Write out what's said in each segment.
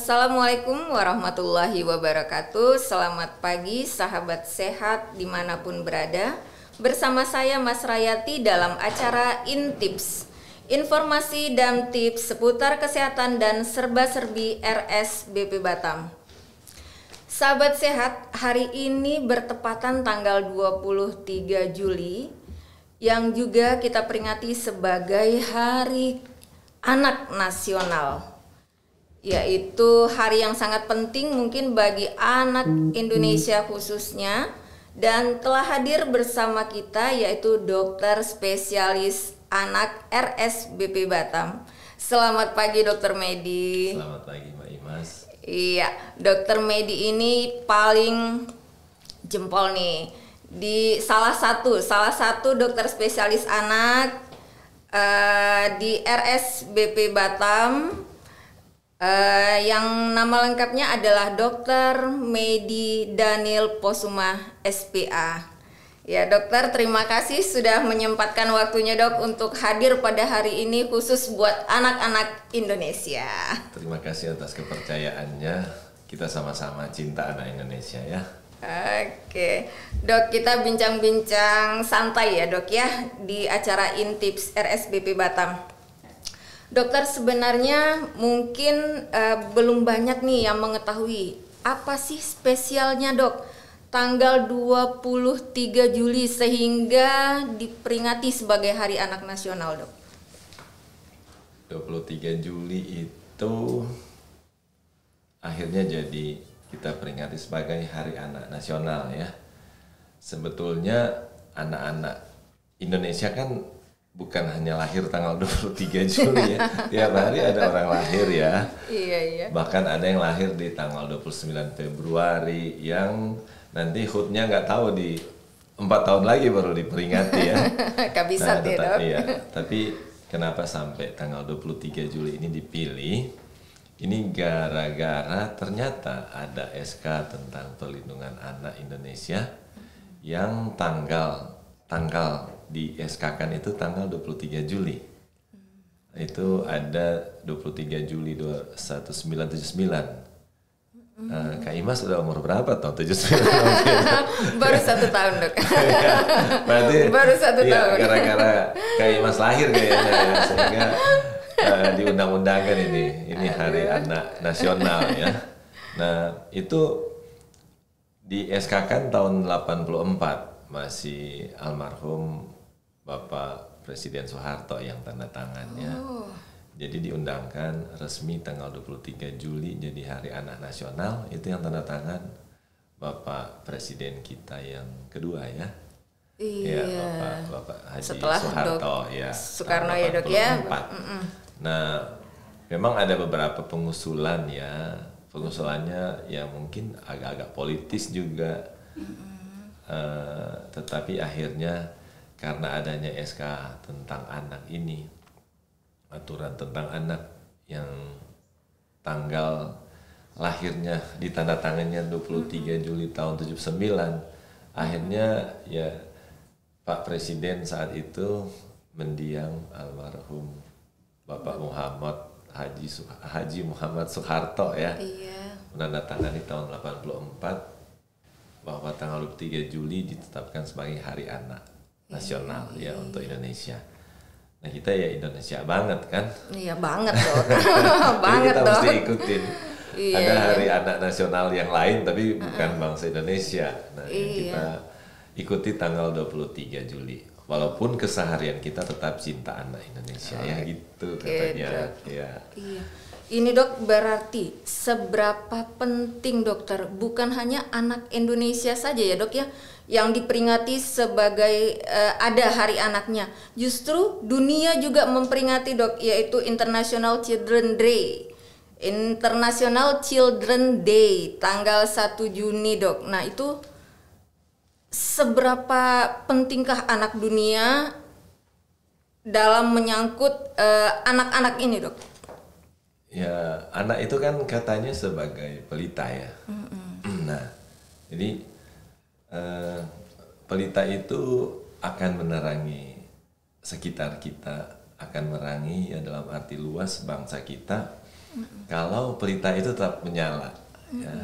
Assalamualaikum warahmatullahi wabarakatuh. Selamat pagi sahabat sehat dimanapun berada. Bersama saya Mas Rayati dalam acara Intips, informasi dan tips seputar kesehatan dan serba-serbi RSBP Batam. Sahabat sehat, hari ini bertepatan tanggal 23 Juli yang juga kita peringati sebagai Hari Anak Nasional, yaitu hari yang sangat penting mungkin bagi anak Indonesia khususnya, dan telah hadir bersama kita yaitu dokter spesialis anak RSBP Batam. Selamat pagi Dokter Medi. Selamat pagi Mbak Imas. Iya, Dokter Medi ini paling jempol nih di salah satu dokter spesialis anak di RSBP Batam. Yang nama lengkapnya adalah Dokter Medi Daniel Posuma SPA. Ya dokter, terima kasih sudah menyempatkan waktunya dok untuk hadir pada hari ini khusus buat anak-anak Indonesia. Terima kasih atas kepercayaannya. Kita sama-sama cinta anak Indonesia ya. Oke, dok, kita bincang-bincang santai ya dok ya di acara Intips RSBP Batam. Dokter, sebenarnya mungkin belum banyak nih yang mengetahui apa sih spesialnya dok tanggal 23 Juli sehingga diperingati sebagai Hari Anak Nasional dok. 23 Juli itu akhirnya jadi kita peringati sebagai Hari Anak Nasional ya. Sebetulnya anak-anak Indonesia kan bukan hanya lahir tanggal 23 Juli ya. Tiap hari ada orang lahir ya. Iya. Bahkan ada yang lahir di tanggal 29 Februari yang nanti HUT-nya nggak tahu di 4 tahun lagi baru diperingati ya. Kabisat ya dok. Iya, tapi kenapa sampai tanggal 23 Juli ini dipilih? Ini gara-gara ternyata ada SK tentang perlindungan anak Indonesia yang tanggal di SK kan itu tanggal 23 Juli. Itu ada 23 Juli 1979. Kak Imas sudah umur berapa tahun 79? Baru 1 tahun dok. Berarti baru 1 tahun. Gara-gara Kak Imas lahir kayaknya ya, sehingga diundang-undangkan ini Hari Anak Nasional ya. Nah itu di SK kan tahun 84 masih almarhum Bapak Presiden Soeharto yang tanda tangannya. Jadi diundangkan resmi tanggal 23 Juli jadi Hari Anak Nasional, itu yang tanda tangan Bapak Presiden kita yang kedua ya. Iya. Ya, Bapak Haji setelah Soeharto ya. Soekarno ya dok ya. Nah, memang ada beberapa pengusulan ya. Pengusulannya ya mungkin agak-agak politis juga. Tetapi akhirnya karena adanya SK tentang anak ini, aturan tentang anak yang tanggal lahirnya ditandatangannya 23 Juli tahun 79, akhirnya ya Pak Presiden saat itu mendiang almarhum Bapak Haji Muhammad Soeharto ya. Iya. Menandatangani tahun 84 bahwa tanggal 23 Juli ditetapkan sebagai Hari Anak Nasional ya untuk Indonesia. Nah kita ya Indonesia banget kan? Iya banget dok. Banget kita dok. mesti ikutin. Iya, ada Hari Anak Nasional yang lain tapi bukan bangsa Indonesia. Nah kita ikuti tanggal 23 Juli. Walaupun keseharian kita tetap cinta anak Indonesia ya gitu katanya. Ya. Iya. Ini dok berarti seberapa penting dokter, bukan hanya anak Indonesia saja ya dok ya yang diperingati sebagai ada hari anaknya, justru dunia juga memperingati dok, yaitu International Children Day tanggal 1 Juni dok. Nah itu seberapa pentingkah anak dunia dalam menyangkut anak-anak ini dok? Ya, anak itu kan katanya sebagai pelita ya. Nah, jadi pelita itu akan menerangi sekitar kita, akan menerangi ya dalam arti luas bangsa kita kalau pelita itu tetap menyala. Ya.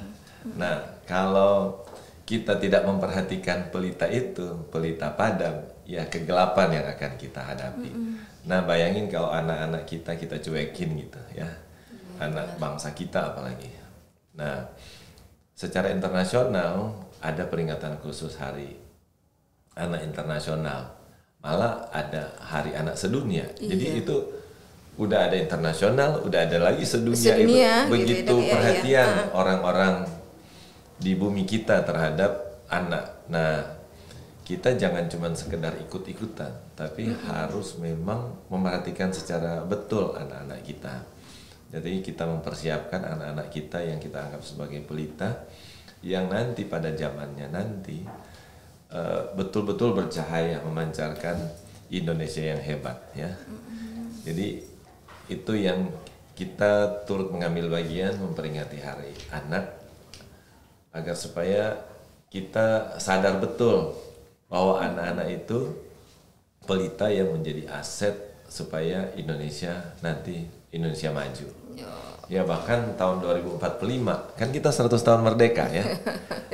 Nah, kalau kita tidak memperhatikan pelita itu, pelita padam, ya kegelapan yang akan kita hadapi. Nah, bayangin kalau anak-anak kita cuekin gitu ya, anak bangsa kita apalagi. Nah, secara internasional ada peringatan khusus Hari Anak Internasional, malah ada Hari Anak Sedunia. Jadi itu udah ada internasional, udah ada lagi sedunia itu. Begitu gitu, perhatian orang-orang di bumi kita terhadap anak. Nah, kita jangan cuma sekedar ikut-ikutan, tapi harus memang memperhatikan secara betul anak-anak kita. Jadi kita mempersiapkan anak-anak kita yang kita anggap sebagai pelita, yang nanti pada zamannya nanti betul-betul bercahaya, memancarkan Indonesia yang hebat ya. Jadi itu yang kita turut mengambil bagian memperingati Hari Anak, agar supaya kita sadar betul bahwa anak-anak itu pelita yang menjadi aset supaya Indonesia nanti Indonesia maju. Ya bahkan tahun 2045 kan kita 100 tahun merdeka ya.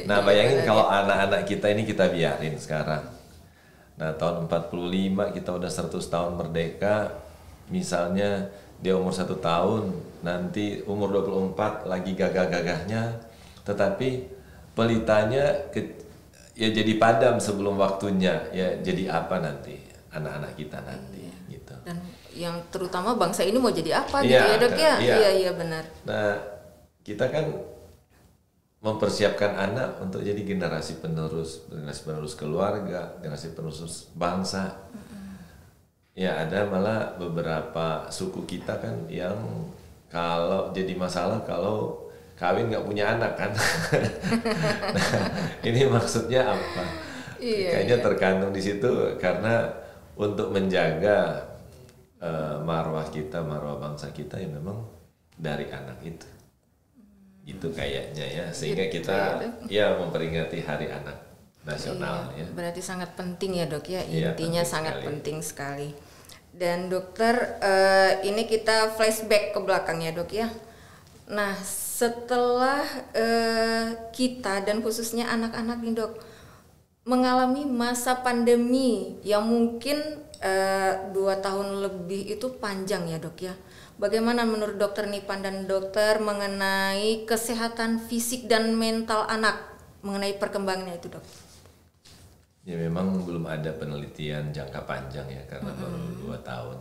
Nah bayangin kalau anak-anak kita ini kita biarin sekarang. Nah tahun 45 kita udah 100 tahun merdeka, misalnya dia umur 1 tahun, nanti umur 24 lagi gagah-gagahnya, tetapi pelitanya ya jadi padam sebelum waktunya, ya jadi apa nanti anak-anak kita nanti gitu. Dan yang terutama bangsa ini mau jadi apa gitu ya Dok ya? Iya benar. Nah kita kan mempersiapkan anak untuk jadi generasi penerus keluarga, generasi penerus bangsa. Ya ada malah beberapa suku kita kan yang kalau jadi masalah kalau kawin nggak punya anak kan. Nah, ini maksudnya apa? Kayaknya terkandung di situ karena untuk menjaga marwah kita, marwah bangsa kita yang memang dari anak itu. Itu kayaknya ya, sehingga kita ya memperingati Hari Anak Nasional ya. Berarti sangat penting ya Dok ya, intinya sangat penting sekali. Dan dokter ini kita flashback ke belakang ya Dok ya. Nah setelah kita dan khususnya anak-anak nih Dok mengalami masa pandemi yang mungkin 2 tahun lebih itu panjang ya Dok ya. Bagaimana menurut Dokter Nipan dan dokter mengenai kesehatan fisik dan mental anak, mengenai perkembangannya itu Dok? Ya memang belum ada penelitian jangka panjang ya karena baru 2 tahun.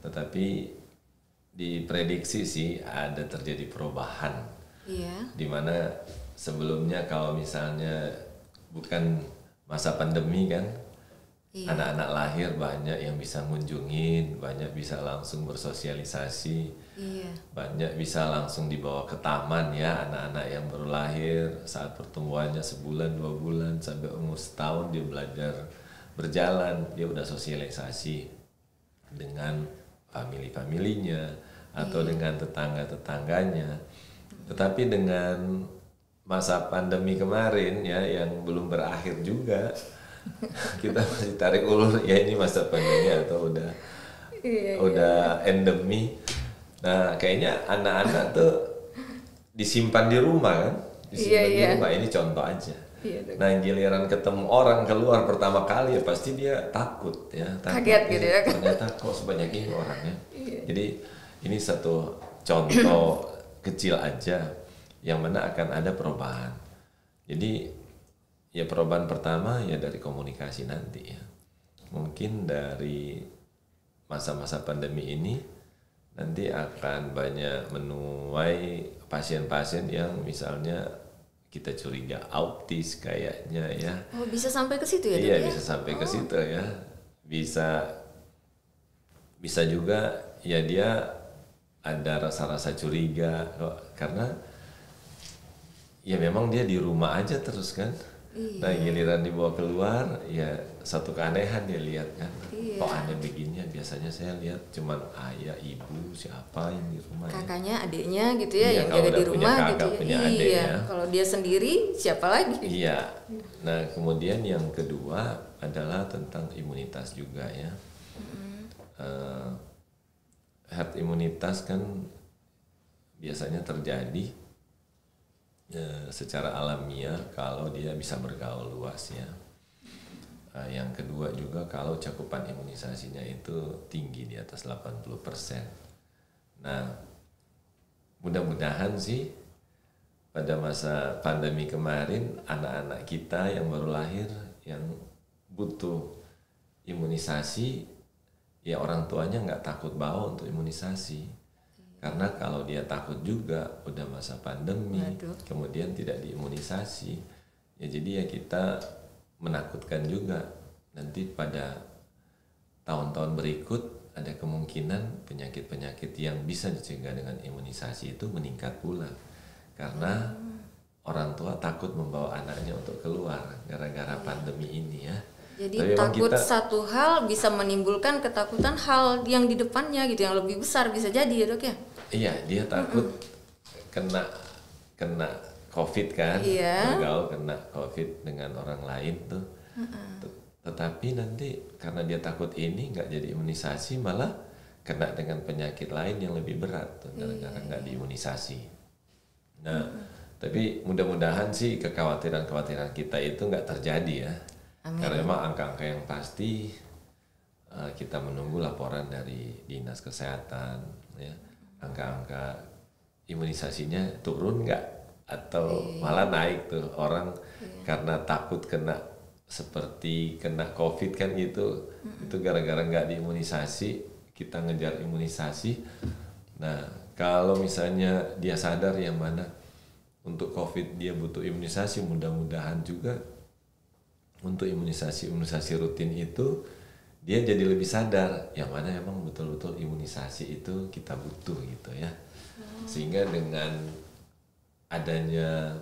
Tetapi diprediksi sih ada terjadi perubahan. Di mana sebelumnya kalau misalnya bukan masa pandemi kan, anak-anak lahir banyak yang bisa ngunjungin, banyak bisa langsung bersosialisasi, banyak bisa langsung dibawa ke taman ya, anak-anak yang baru lahir saat pertumbuhannya sebulan 2 bulan sampai umur setahun dia belajar berjalan, dia udah sosialisasi dengan family-familinya atau dengan tetangga-tetangganya. Tetapi dengan masa pandemi kemarin ya yang belum berakhir juga, kita masih tarik ulur ya ini masa pandemi atau udah endemi. Nah kayaknya anak-anak tuh disimpan di rumah kan, disimpan di rumah, ini contoh aja. Nah giliran ketemu orang keluar pertama kali ya pasti dia takut ya, kaget gitu ya. Ternyata kok sebanyak ini orangnya. Jadi ini satu contoh kecil aja yang mana akan ada perubahan. Jadi ya perubahan pertama ya dari komunikasi nanti ya. Mungkin dari masa-masa pandemi ini nanti akan banyak menuai pasien-pasien yang misalnya kita curiga autis kayaknya ya. Oh bisa sampai ke situ ya? Iya bisa sampai ke situ ya. Bisa juga ya dia ada rasa-rasa curiga karena ya memang dia di rumah aja terus kan. Nah giliran dibawa keluar ya satu keanehan dia lihat kan. Kok aneh begini, biasanya saya lihat cuman ayah, ibu, siapa yang di rumah. Kakaknya, adiknya gitu ya yang jaga di rumah gitu ya. Kalau dia sendiri siapa lagi? Iya. Nah kemudian yang kedua adalah tentang imunitas juga ya. Herd imunitas kan biasanya terjadi secara alamiah kalau dia bisa bergaul luas ya. Yang kedua juga kalau cakupan imunisasinya itu tinggi di atas 80%. Nah, mudah-mudahan sih pada masa pandemi kemarin anak-anak kita yang baru lahir yang butuh imunisasi, ya orang tuanya nggak takut bawa untuk imunisasi. Karena kalau dia takut juga udah masa pandemi, kemudian tidak diimunisasi, ya jadi ya kita menakutkan juga nanti pada tahun-tahun berikut ada kemungkinan penyakit-penyakit yang bisa dicegah dengan imunisasi itu meningkat pula karena orang tua takut membawa anaknya untuk keluar gara-gara pandemi ini ya. Jadi takut satu hal bisa menimbulkan ketakutan hal yang di depannya gitu yang lebih besar bisa jadi ya dok ya? Iya, dia takut kena COVID kan, bergaul kena COVID dengan orang lain tuh. Tetapi nanti karena dia takut ini nggak jadi imunisasi malah kena dengan penyakit lain yang lebih berat tuh gara-gara nggak diimunisasi. Nah, tapi mudah-mudahan sih kekhawatiran-kekhawatiran kita itu nggak terjadi ya. Amin. Karena memang angka-angka yang pasti kita menunggu laporan dari Dinas Kesehatan ya. Angka-angka imunisasinya turun nggak atau malah naik tuh orang karena takut kena seperti kena COVID kan gitu, itu gara-gara nggak diimunisasi, kita ngejar imunisasi. Nah kalau misalnya dia sadar yang mana untuk COVID dia butuh imunisasi, mudah-mudahan juga untuk imunisasi rutin itu dia jadi lebih sadar yang mana emang betul-betul imunisasi itu kita butuh gitu ya. Sehingga dengan adanya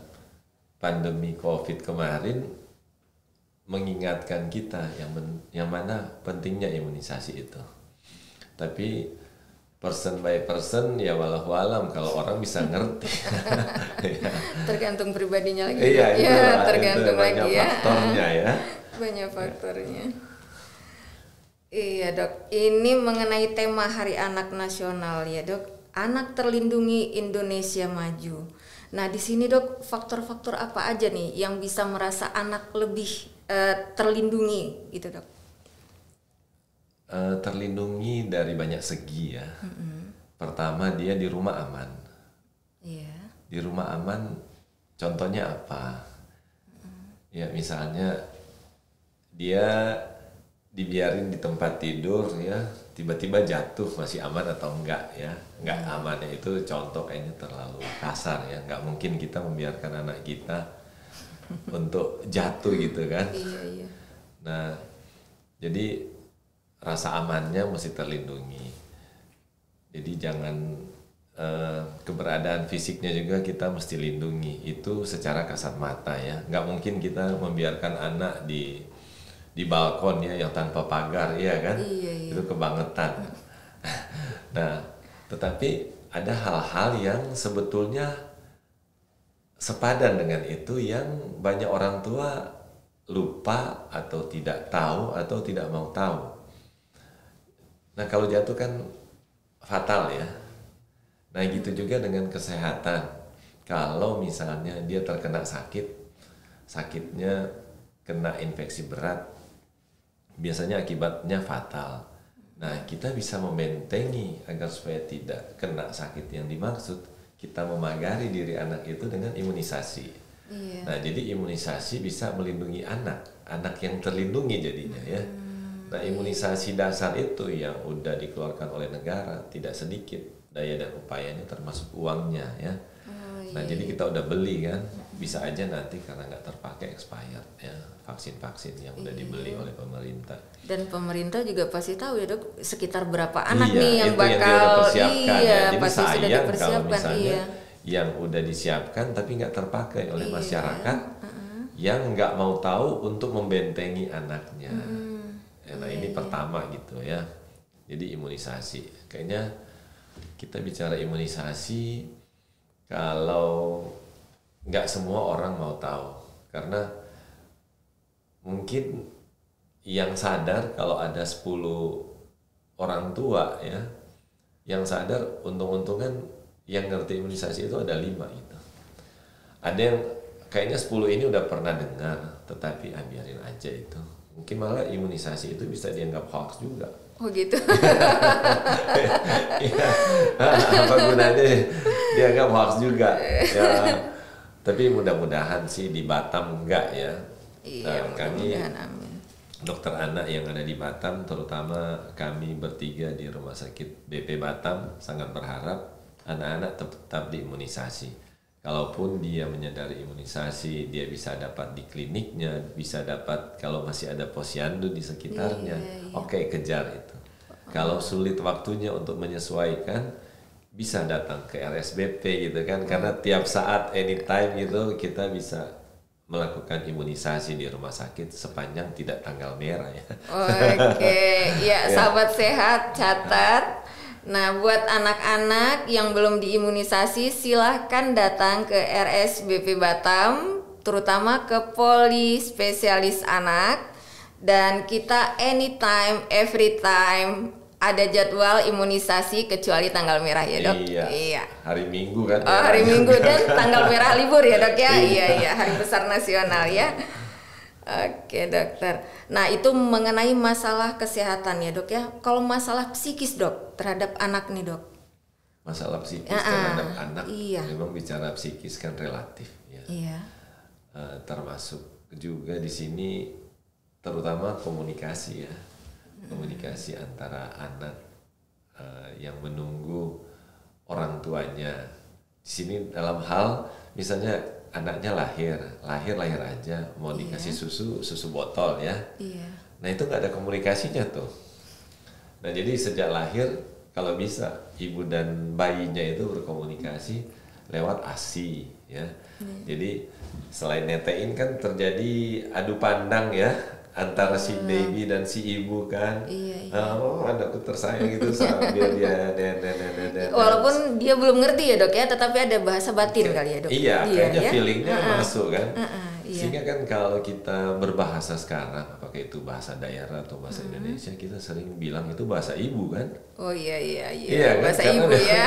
pandemi COVID kemarin mengingatkan kita yang mana pentingnya imunisasi itu. Tapi person by person ya walau alam kalau orang bisa ngerti. Tergantung pribadinya lagi. Iya, tergantung itu lagi banyak ya. Faktornya ya. Banyak faktornya. Iya dok, ini mengenai tema Hari Anak Nasional ya dok. Anak terlindungi Indonesia maju. Nah di sini dok faktor-faktor apa aja nih yang bisa merasa anak lebih terlindungi gitu dok? Terlindungi dari banyak segi ya. Pertama dia di rumah aman. Iya. Di rumah aman contohnya apa? Ya misalnya dia dibiarin di tempat tidur ya tiba-tiba jatuh masih aman atau enggak ya? Enggak aman ya itu contoh kayaknya terlalu kasar ya. Enggak mungkin kita membiarkan anak kita untuk jatuh gitu kan? Iya. Nah jadi rasa amannya mesti terlindungi. Jadi jangan keberadaan fisiknya juga kita mesti lindungi. Itu secara kasat mata ya. Nggak mungkin kita membiarkan anak di balkon ya yang tanpa pagar ya kan? Iya. Itu kebangetan. Nah, tetapi ada hal-hal yang sebetulnya sepadan dengan itu yang banyak orang tua lupa atau tidak tahu atau tidak mau tahu. Nah kalau jatuh kan fatal ya. Nah gitu juga dengan kesehatan. Kalau misalnya dia terkena sakitnya kena infeksi berat, biasanya akibatnya fatal. Nah kita bisa membentengi agar supaya tidak kena sakit yang dimaksud, kita memagari diri anak itu dengan imunisasi. Iya. Nah jadi imunisasi bisa melindungi anak yang terlindungi jadinya ya. Nah imunisasi dasar itu yang udah dikeluarkan oleh negara tidak sedikit daya dan upayanya termasuk uangnya ya. Nah jadi kita udah beli kan, bisa aja nanti karena nggak terpakai expired ya vaksin-vaksin yang udah dibeli oleh pemerintah. Dan pemerintah juga pasti tahu ya dok sekitar berapa anak nih yang bakal jadi pasti sayang kalau misalnya yang udah disiapkan tapi nggak terpakai oleh masyarakat yang nggak mau tahu untuk membentengi anaknya. Nah ini pertama gitu ya. Jadi imunisasi. Kayaknya kita bicara imunisasi kalau nggak semua orang mau tahu. Karena mungkin yang sadar kalau ada 10 orang tua ya, yang sadar untung-untungan yang ngerti imunisasi itu ada 5 gitu. Ada yang kayaknya 10 ini udah pernah dengar, tetapi biarin aja itu. Mungkin malah imunisasi itu bisa dianggap hoax juga. Oh gitu. Ya, apa gunanya dianggap hoax juga ya. Tapi mudah-mudahan sih di Batam enggak ya. Iya, Kami amin. dokter anak yang ada di Batam, terutama kami bertiga di Rumah Sakit BP Batam, sangat berharap anak-anak tetap diimunisasi. Kalaupun dia menyadari imunisasi, dia bisa dapat di kliniknya, bisa dapat kalau masih ada posyandu di sekitarnya. Oke, kejar itu. Kalau sulit waktunya untuk menyesuaikan, bisa datang ke RSBP gitu kan, karena tiap saat anytime gitu kita bisa melakukan imunisasi di rumah sakit sepanjang tidak tanggal merah ya. Oke, ya sahabat sehat catat. Nah, buat anak-anak yang belum diimunisasi silahkan datang ke RSBP Batam, terutama ke poli spesialis anak, dan kita anytime, every time ada jadwal imunisasi kecuali tanggal merah ya dok? Iya. Hari Minggu kan? Oh, hari Minggu dan tanggal merah libur ya dok ya? Iya, hari besar nasional ya. Oke dokter. Nah itu mengenai masalah kesehatan ya dok ya. Kalau masalah psikis dok terhadap anak nih dok? Masalah psikis terhadap anak, iya. memang bicara psikis kan relatif ya. Iya. Termasuk juga di sini terutama komunikasi ya. Komunikasi antara anak yang menunggu orang tuanya. Di sini dalam hal misalnya anaknya lahir aja mau dikasih susu botol ya. Iya. Nah itu nggak ada komunikasinya tuh. Nah jadi sejak lahir kalau bisa ibu dan bayinya itu berkomunikasi lewat ASI ya. Jadi selain netein kan terjadi adu pandang ya antara si baby dan si ibu kan. Oh anakku tersayang gitu sambil dia walaupun dia belum ngerti ya dok ya, tetapi ada bahasa batin kali ya dok. Iya, kayaknya ya? Feelingnya masuk kan. Iya. Sehingga kan kalau kita berbahasa sekarang, apakah itu bahasa daerah atau bahasa Indonesia, kita sering bilang itu bahasa ibu kan. Oh iya kan? Bahasa karena ibu ya.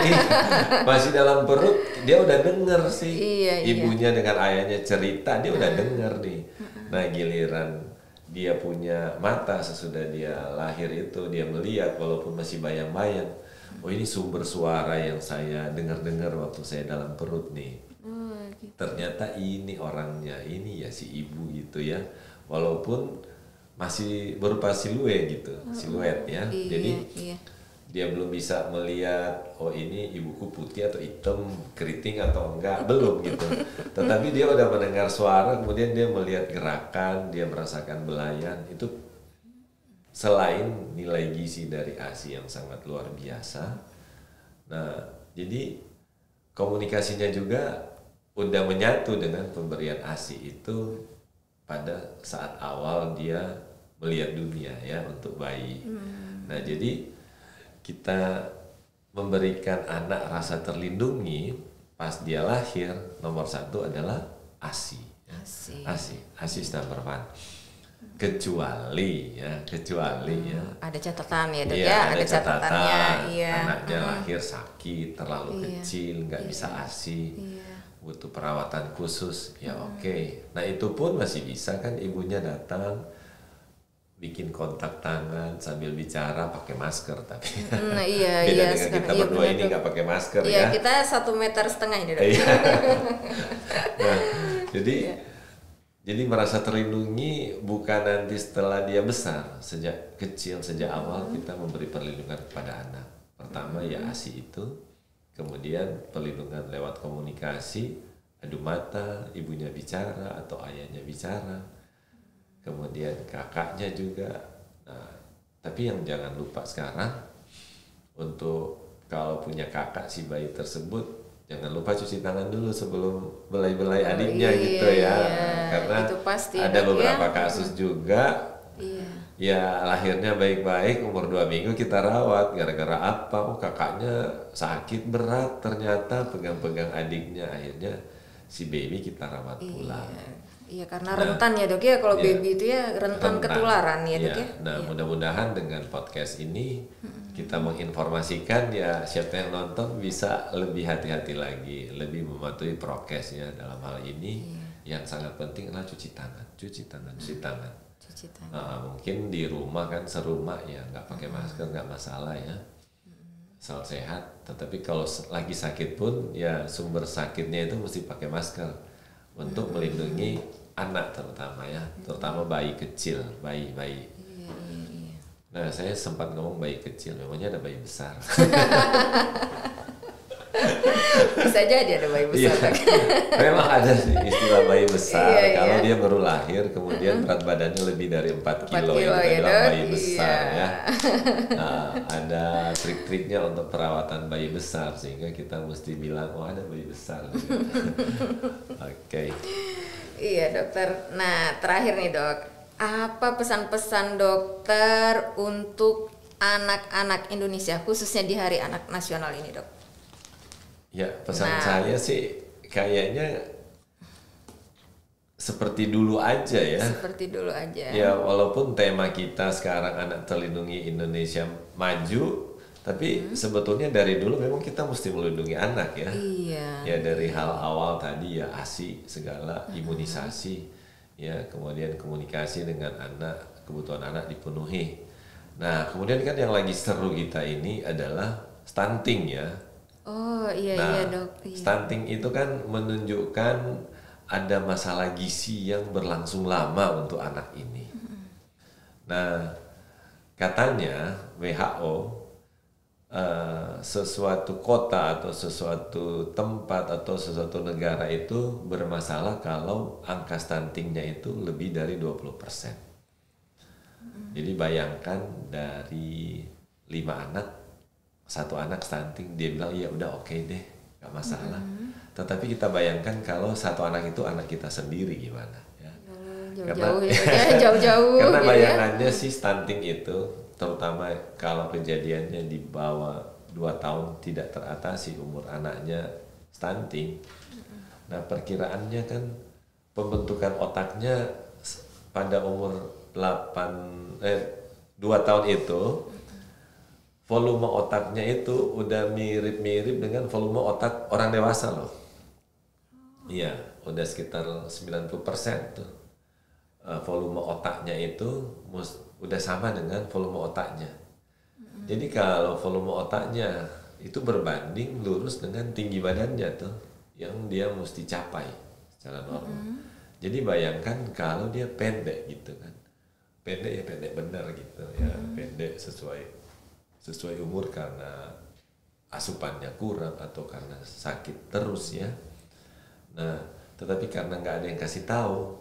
Masih dalam perut dia udah denger sih. Iya. Ibunya dengan ayahnya cerita dia udah denger nih. Nah giliran dia punya mata sesudah dia lahir itu dia melihat walaupun masih bayang-bayang, oh ini sumber suara yang saya dengar-dengar waktu saya dalam perut nih. Gitu. Ternyata ini orangnya, ini ya si ibu gitu ya, walaupun masih berupa siluet gitu, siluet ya. Jadi dia belum bisa melihat oh ini ibuku putih atau hitam, keriting atau enggak, belum gitu. Tetapi dia udah mendengar suara, kemudian dia melihat gerakan, dia merasakan belayan. Itu selain nilai gizi dari ASI yang sangat luar biasa. Nah, jadi komunikasinya juga udah menyatu dengan pemberian ASI itu pada saat awal dia melihat dunia ya untuk bayi. Nah, jadi kita memberikan anak rasa terlindungi pas dia lahir, nomor 1 adalah ASI. ASI is number 1. Kecuali ya. Ada catatan ya dok ya? Ada catatannya. Iya. Anaknya lahir sakit, terlalu kecil, nggak bisa ASI. Butuh perawatan khusus, ya oke. Nah itu pun masih bisa kan ibunya datang, bikin kontak tangan sambil bicara pakai masker tapi beda dengan kita berdua ini nggak pakai masker ya. Kita 1,5 meter ini dok. Nah, jadi merasa terlindungi bukan nanti setelah dia besar, sejak kecil, sejak awal kita memberi perlindungan kepada anak. Pertama ya ASI itu, kemudian perlindungan lewat komunikasi, adu mata, ibunya bicara atau ayahnya bicara. Kemudian kakaknya juga. Nah, tapi yang jangan lupa sekarang untuk kalau punya kakak si bayi tersebut jangan lupa cuci tangan dulu sebelum belai-belai adiknya gitu ya. Karena itu pasti, ada beberapa kasus juga ya lahirnya baik-baik umur 2 minggu kita rawat gara-gara apa? Oh kakaknya sakit berat ternyata pegang-pegang adiknya, akhirnya si baby kita rawat pulang. Iya karena rentan ya dok ya kalau baby itu ya rentan ketularan ya dok ya. Nah mudah-mudahan dengan podcast ini kita menginformasikan ya siapa yang nonton bisa lebih hati-hati lagi, lebih mematuhi prokes ya dalam hal ini. Yang sangat penting adalah cuci tangan. Cuci tangan. Mungkin di rumah kan serumah ya nggak pakai masker nggak masalah ya, asal sehat. Tetapi kalau lagi sakit pun ya sumber sakitnya itu mesti pakai masker untuk melindungi anak terutama ya, terutama bayi kecil, bayi. Nah, saya sempat ngomong bayi kecil, memangnya ada bayi besar. Bisa jadi ada bayi besar. Memang ada sih istilah bayi besar. Kalau dia baru lahir, kemudian berat badannya lebih dari 4 kilo, itu adalah bayi besar ya. Nah, ada trik-triknya untuk perawatan bayi besar, sehingga kita mesti bilang, oh ada bayi besar. Oke. Iya dokter. Nah terakhir nih dok, apa pesan-pesan dokter untuk anak-anak Indonesia khususnya di Hari Anak Nasional ini dok? Ya pesan saya sih kayaknya seperti dulu aja ya. Seperti dulu aja. Ya walaupun tema kita sekarang Anak Terlindungi Indonesia Maju, tapi sebetulnya dari dulu memang kita mesti melindungi anak ya. Iya. Ya dari hal awal tadi ya ASI segala, imunisasi. Ya, kemudian komunikasi dengan anak, kebutuhan anak dipenuhi. Nah, kemudian kan yang lagi seru kita ini adalah stunting ya. Oh iya dok. Iya. Stunting itu kan menunjukkan ada masalah gizi yang berlangsung lama untuk anak ini. Nah, katanya WHO sesuatu kota atau sesuatu tempat atau sesuatu negara itu bermasalah kalau angka stuntingnya itu lebih dari 20%. Jadi bayangkan dari 5 anak, 1 anak stunting, dia bilang ya udah oke deh, gak masalah. Tetapi kita bayangkan kalau 1 anak itu anak kita sendiri gimana ya. Jauh-jauh karena gitu bayangannya sih stunting itu terutama kalau kejadiannya di bawah 2 tahun tidak teratasi umur anaknya stunting. Nah perkiraannya kan pembentukan otaknya pada umur 2 tahun itu volume otaknya itu udah mirip-mirip dengan volume otak orang dewasa loh. Iya, udah sekitar 90% tuh. Volume otaknya itu udah sama dengan volume otaknya. Jadi kalau volume otaknya itu berbanding lurus dengan tinggi badannya tuh yang dia mesti capai secara normal. Jadi bayangkan kalau dia pendek gitu kan. Pendek ya pendek benar gitu ya, pendek sesuai umur karena asupannya kurang atau karena sakit terus ya. Nah, tetapi karena nggak ada yang kasih tahu.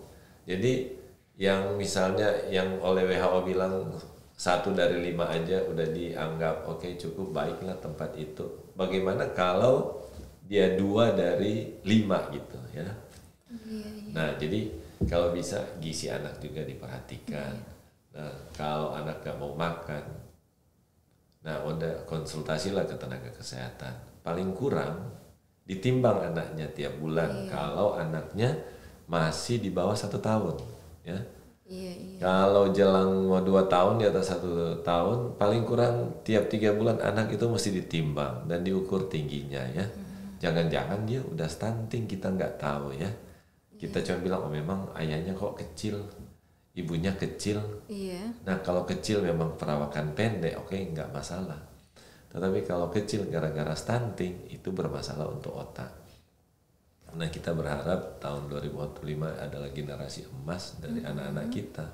Jadi yang misalnya yang oleh WHO bilang 1 dari 5 aja udah dianggap oke, cukup baiklah tempat itu. Bagaimana kalau dia 2 dari 5 gitu ya. Nah jadi kalau bisa gizi anak juga diperhatikan. Nah kalau anak gak mau makan, nah udah konsultasilah ke tenaga kesehatan. Paling kurang ditimbang anaknya tiap bulan. Kalau anaknya masih di bawah 1 tahun ya. Kalau jelang 2 tahun di atas 1 tahun, paling kurang tiap 3 bulan anak itu mesti ditimbang dan diukur tingginya ya. Jangan-jangan dia udah stunting, kita nggak tahu ya. Kita cuma bilang oh memang ayahnya kok kecil, ibunya kecil. Nah kalau kecil memang perawakan pendek, oke, nggak masalah. Tetapi kalau kecil gara-gara stunting itu bermasalah untuk otak. Nah kita berharap tahun 2045 adalah generasi emas dari anak-anak kita.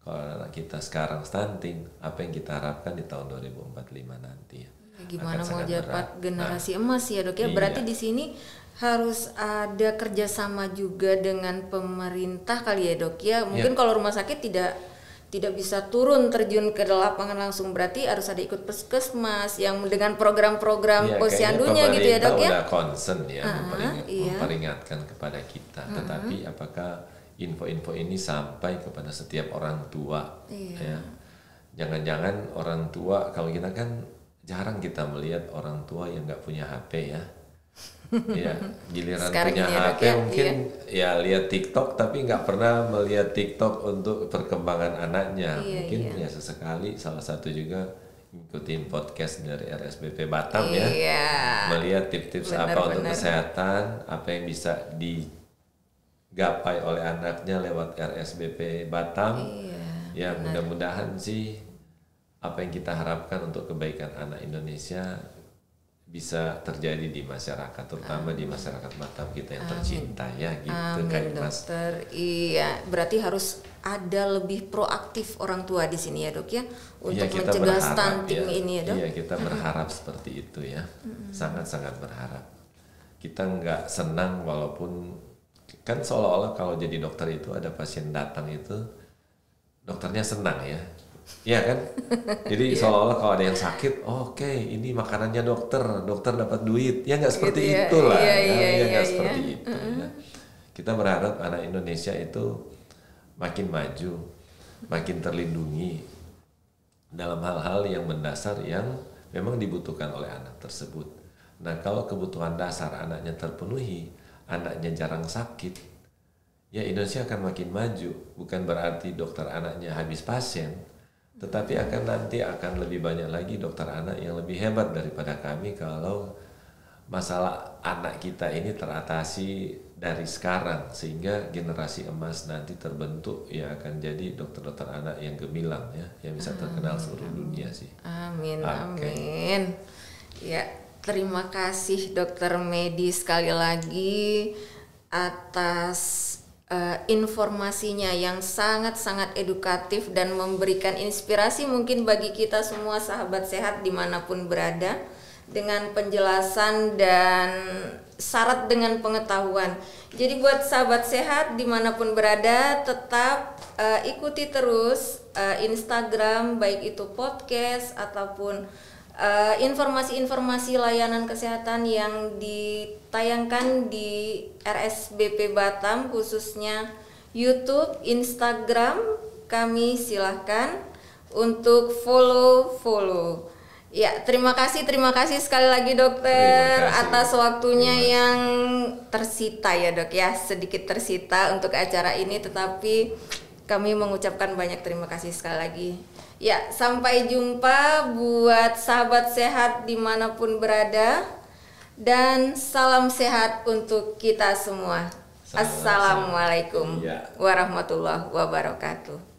Kalau anak kita sekarang stunting, apa yang kita harapkan di tahun 2045 nanti ya? Gimana mau dapat generasi emas ya dok ya? Berarti di sini harus ada kerjasama juga dengan pemerintah kali ya dok ya? Mungkin kalau rumah sakit tidak bisa turun terjun ke lapangan langsung, berarti harus ada ikut puskesmas yang dengan program-program posyandunya gitu ya dok ya? Udah concern ya memperingatkan kepada kita, tetapi apakah info-info ini sampai kepada setiap orang tua ya? Jangan-jangan orang tua, kalau kita kan jarang kita melihat orang tua yang nggak punya HP ya. Ya, giliran sekarang punya HP ya, mungkin ya lihat TikTok tapi nggak pernah melihat TikTok untuk perkembangan anaknya. Mungkin ya sesekali, salah satu juga ngikutin podcast dari RSBP Batam ya, Iya. melihat tips-tips apa untuk kesehatan, apa yang bisa digapai oleh anaknya lewat RSBP Batam. Ya mudah-mudahan sih apa yang kita harapkan untuk kebaikan anak Indonesia bisa terjadi di masyarakat, terutama di masyarakat Batam kita yang tercinta ya gitu. Amin, dokter. Iya, berarti harus ada lebih proaktif orang tua di sini ya dok ya, untuk kita mencegah berharap, stunting ini ya dok. Iya, kita berharap seperti itu ya, sangat-sangat berharap. Kita nggak senang walaupun kan seolah-olah kalau jadi dokter itu ada pasien datang itu dokternya senang ya. Iya kan? Jadi seolah-olah kalau ada yang sakit, oke, ini makanannya dokter dapat duit. Ya nggak seperti gitu itulah. Iya, nggak seperti itu. Ya. Kita berharap anak Indonesia itu makin maju, makin terlindungi dalam hal-hal yang mendasar yang memang dibutuhkan oleh anak tersebut. Nah, kalau kebutuhan dasar anaknya terpenuhi, anaknya jarang sakit, ya Indonesia akan makin maju. Bukan berarti dokter anaknya habis pasien, tetapi nanti akan lebih banyak lagi dokter anak yang lebih hebat daripada kami kalau masalah anak kita ini teratasi dari sekarang, sehingga generasi emas nanti terbentuk ya akan jadi dokter-dokter anak yang gemilang ya, yang bisa terkenal seluruh dunia sih. Amin, amin. Ya, terima kasih Dokter Medi sekali lagi atas informasinya yang sangat-sangat edukatif dan memberikan inspirasi mungkin bagi kita semua sahabat sehat dimanapun berada, dengan penjelasan dan syarat dengan pengetahuan. Jadi buat sahabat sehat dimanapun berada, tetap ikuti terus Instagram, baik itu podcast ataupun informasi-informasi layanan kesehatan yang ditayangkan di RSBP Batam, khususnya YouTube, Instagram kami. Silahkan untuk follow. Ya, terima kasih sekali lagi dokter atas waktunya yang tersita ya dok ya, sedikit tersita untuk acara ini, tetapi kami mengucapkan banyak terima kasih sekali lagi. Ya, sampai jumpa buat sahabat sehat dimanapun berada, dan salam sehat untuk kita semua. Assalamualaikum warahmatullahi wabarakatuh.